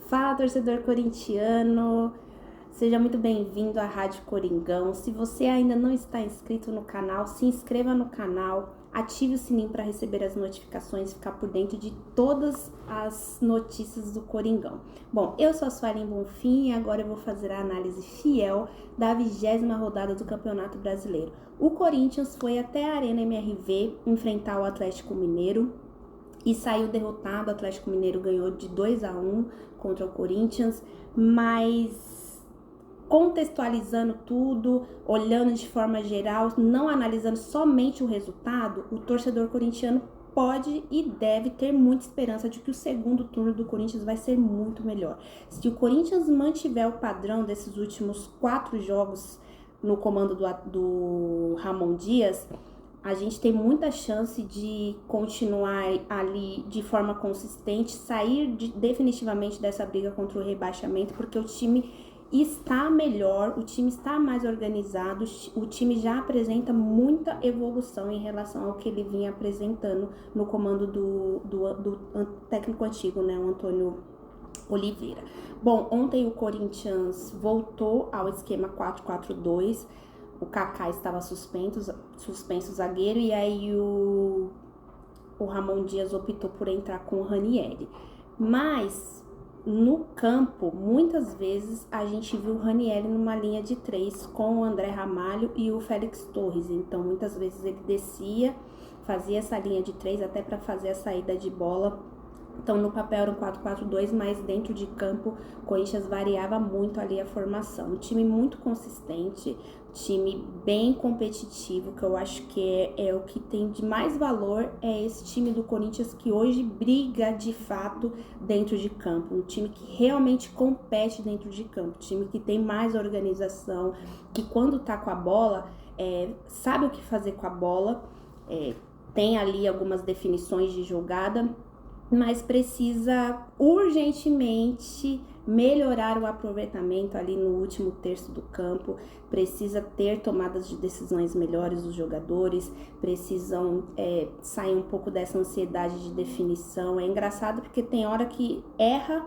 Fala, torcedor corintiano! Seja muito bem-vindo à Rádio Coringão. Se você ainda não está inscrito no canal, se inscreva no canal, ative o sininho para receber as notificações e ficar por dentro de todas as notícias do Coringão. Bom, eu sou a Suelen Bonfim e agora eu vou fazer a análise fiel da 20ª rodada do Campeonato Brasileiro. O Corinthians foi até a Arena MRV enfrentar o Atlético Mineiro e saiu derrotado. O Atlético Mineiro ganhou de 2-1 contra o Corinthians, mas contextualizando tudo, olhando de forma geral, não analisando somente o resultado, o torcedor corintiano pode e deve ter muita esperança de que o segundo turno do Corinthians vai ser muito melhor. Se o Corinthians mantiver o padrão desses últimos 4 jogos no comando do Ramon Dias, a gente tem muita chance de continuar ali de forma consistente, sair definitivamente dessa briga contra o rebaixamento, porque o time está melhor, o time está mais organizado, o time já apresenta muita evolução em relação ao que ele vinha apresentando no comando do técnico antigo, né, o Antônio Oliveira. Bom, ontem o Corinthians voltou ao esquema 4-4-2, o Kaká estava suspenso zagueiro, e aí o Ramon Dias optou por entrar com o Ranieri. Mas no campo, muitas vezes a gente viu o Ranieri numa linha de 3 com o André Ramalho e o Félix Torres. Então muitas vezes ele descia, fazia essa linha de 3 até para fazer a saída de bola. Então, no papel era um 4-4-2, mas dentro de campo, o Corinthians variava muito ali a formação. Um time muito consistente, time bem competitivo, que eu acho que é o que tem de mais valor, é esse time do Corinthians que hoje briga de fato dentro de campo. Um time que realmente compete dentro de campo, um time que tem mais organização, que quando tá com a bola, sabe o que fazer com a bola, tem ali algumas definições de jogada, mas precisa urgentemente melhorar o aproveitamento ali no último terço do campo, precisa ter tomadas de decisões melhores dos jogadores, precisam sair um pouco dessa ansiedade de definição. É engraçado porque tem hora que erra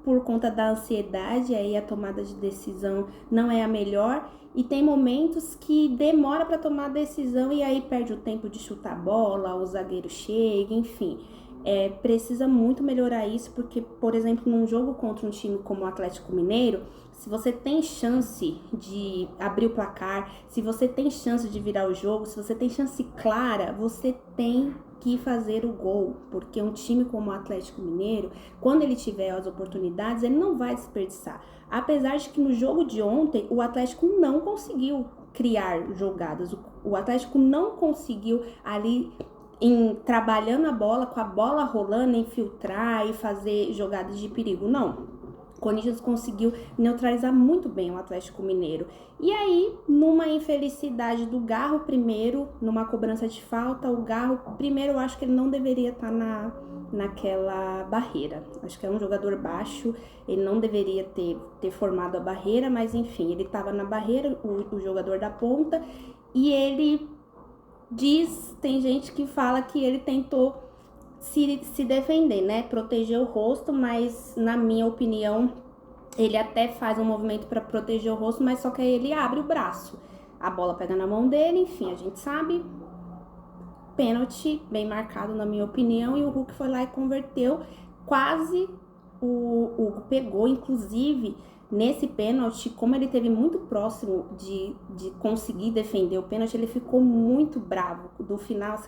por conta da ansiedade, aí a tomada de decisão não é a melhor, e tem momentos que demora para tomar a decisão e aí perde o tempo de chutar a bola, o zagueiro chega, enfim. Precisa muito melhorar isso, porque, por exemplo, num jogo contra um time como o Atlético Mineiro, se você tem chance de abrir o placar, se você tem chance de virar o jogo, se você tem chance clara, você tem que fazer o gol, porque um time como o Atlético Mineiro, quando ele tiver as oportunidades, ele não vai desperdiçar. Apesar de que no jogo de ontem, o Atlético não conseguiu criar jogadas, o Atlético não conseguiu ali trabalhando a bola, com a bola rolando, infiltrar e fazer jogadas de perigo. Não. O Corinthians conseguiu neutralizar muito bem o Atlético Mineiro. E aí, numa infelicidade do Garro primeiro, numa cobrança de falta, o Garro primeiro, eu acho que ele não deveria estar naquela barreira. Acho que é um jogador baixo, ele não deveria ter formado a barreira, mas enfim, ele estava na barreira, o jogador da ponta, e ele tem gente que fala que ele tentou se defender, né? Proteger o rosto, mas na minha opinião, ele até faz um movimento para proteger o rosto, mas só que aí ele abre o braço. A bola pega na mão dele, enfim, a gente sabe. Pênalti bem marcado, na minha opinião, e o Hulk foi lá e converteu. Quase o Hugo pegou, inclusive nesse pênalti, como ele esteve muito próximo de conseguir defender o pênalti, ele ficou muito bravo. No final,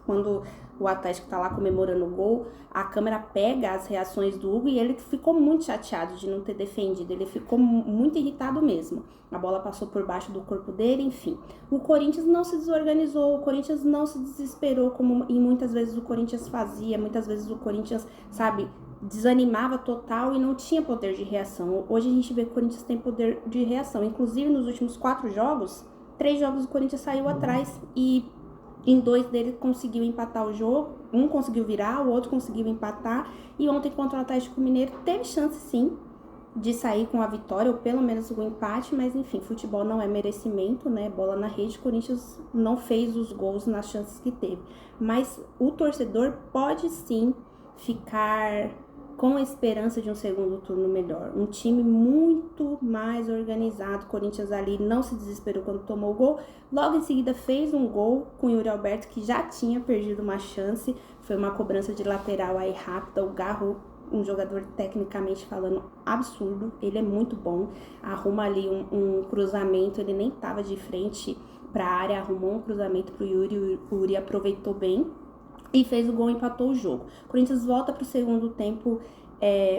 quando o Atlético tá lá comemorando o gol, a câmera pega as reações do Hugo e ele ficou muito chateado de não ter defendido, ele ficou muito irritado mesmo. A bola passou por baixo do corpo dele, enfim. O Corinthians não se desorganizou, o Corinthians não se desesperou, como e muitas vezes o Corinthians fazia, muitas vezes o Corinthians, sabe, desanimava total e não tinha poder de reação. Hoje a gente vê que o Corinthians tem poder de reação. Inclusive, nos últimos 4 jogos, 3 jogos o Corinthians saiu atrás e em 2 deles conseguiu empatar o jogo. Um conseguiu virar, o outro conseguiu empatar. E ontem contra o Atlético Mineiro teve chance sim de sair com a vitória, ou pelo menos o empate, mas enfim, futebol não é merecimento, né? Bola na rede, o Corinthians não fez os gols nas chances que teve. Mas o torcedor pode sim ficar com a esperança de um segundo turno melhor. Um time muito mais organizado. O Corinthians ali não se desesperou quando tomou o gol. Logo em seguida fez um gol com o Yuri Alberto, que já tinha perdido uma chance. Foi uma cobrança de lateral aí rápida. O Garro, um jogador tecnicamente falando absurdo. Ele é muito bom. Arruma ali um cruzamento. Ele nem estava de frente para a área. Arrumou um cruzamento para o Yuri. O Yuri aproveitou bem e fez o gol e empatou o jogo. O Corinthians volta para o segundo tempo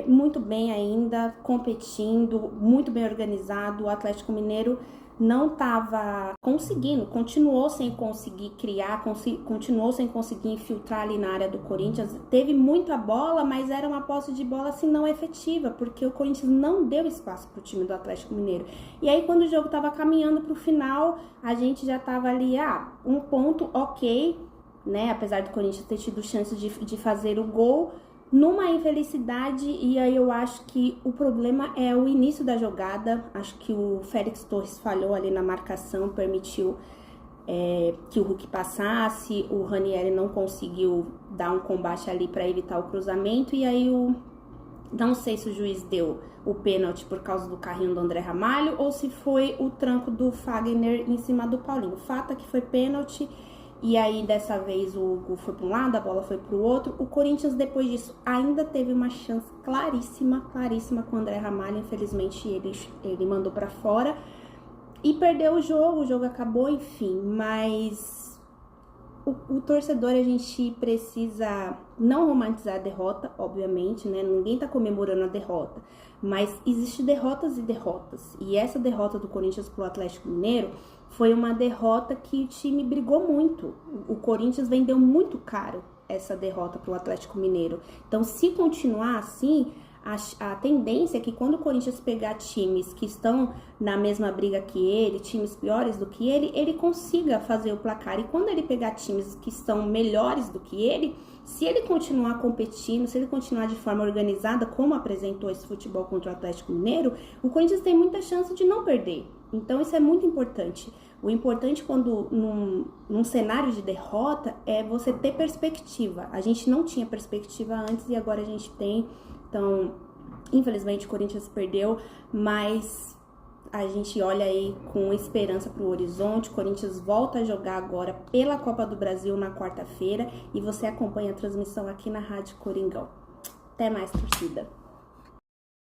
muito bem ainda, competindo, muito bem organizado. O Atlético Mineiro não estava conseguindo, continuou sem conseguir criar, continuou sem conseguir infiltrar ali na área do Corinthians. Teve muita bola, mas era uma posse de bola assim não efetiva, porque o Corinthians não deu espaço para o time do Atlético Mineiro. E aí quando o jogo estava caminhando para o final, a gente já estava ali, um ponto, ok, né? Apesar do Corinthians ter tido chance de fazer o gol, numa infelicidade. E aí eu acho que o problema é o início da jogada. Acho que o Félix Torres falhou ali na marcação, permitiu que o Hulk passasse, o Ranieri não conseguiu dar um combate ali para evitar o cruzamento, e aí não sei se o juiz deu o pênalti por causa do carrinho do André Ramalho ou se foi o tranco do Fagner em cima do Paulinho. O fato é que foi pênalti. E aí, dessa vez, o gol foi para um lado, a bola foi para o outro. O Corinthians, depois disso, ainda teve uma chance claríssima com o André Ramalho. Infelizmente, ele mandou para fora e perdeu o jogo acabou, enfim. Mas o torcedor, a gente precisa não romantizar a derrota, obviamente, né? Ninguém tá comemorando a derrota. Mas existe derrotas e derrotas. E essa derrota do Corinthians pro Atlético Mineiro foi uma derrota que o time brigou muito. O Corinthians vendeu muito caro essa derrota pro Atlético Mineiro. Então, se continuar assim, a tendência é que quando o Corinthians pegar times que estão na mesma briga que ele, times piores do que ele consiga fazer o placar. E quando ele pegar times que estão melhores do que ele, se ele continuar competindo, se ele continuar de forma organizada, como apresentou esse futebol contra o Atlético Mineiro, o Corinthians tem muita chance de não perder. Então isso é muito importante. O importante quando num cenário de derrota é você ter perspectiva. A gente não tinha perspectiva antes e agora a gente tem. Então, infelizmente o Corinthians perdeu, mas a gente olha aí com esperança para o horizonte. O Corinthians volta a jogar agora pela Copa do Brasil na quarta-feira e você acompanha a transmissão aqui na Rádio Coringão. Até mais, torcida!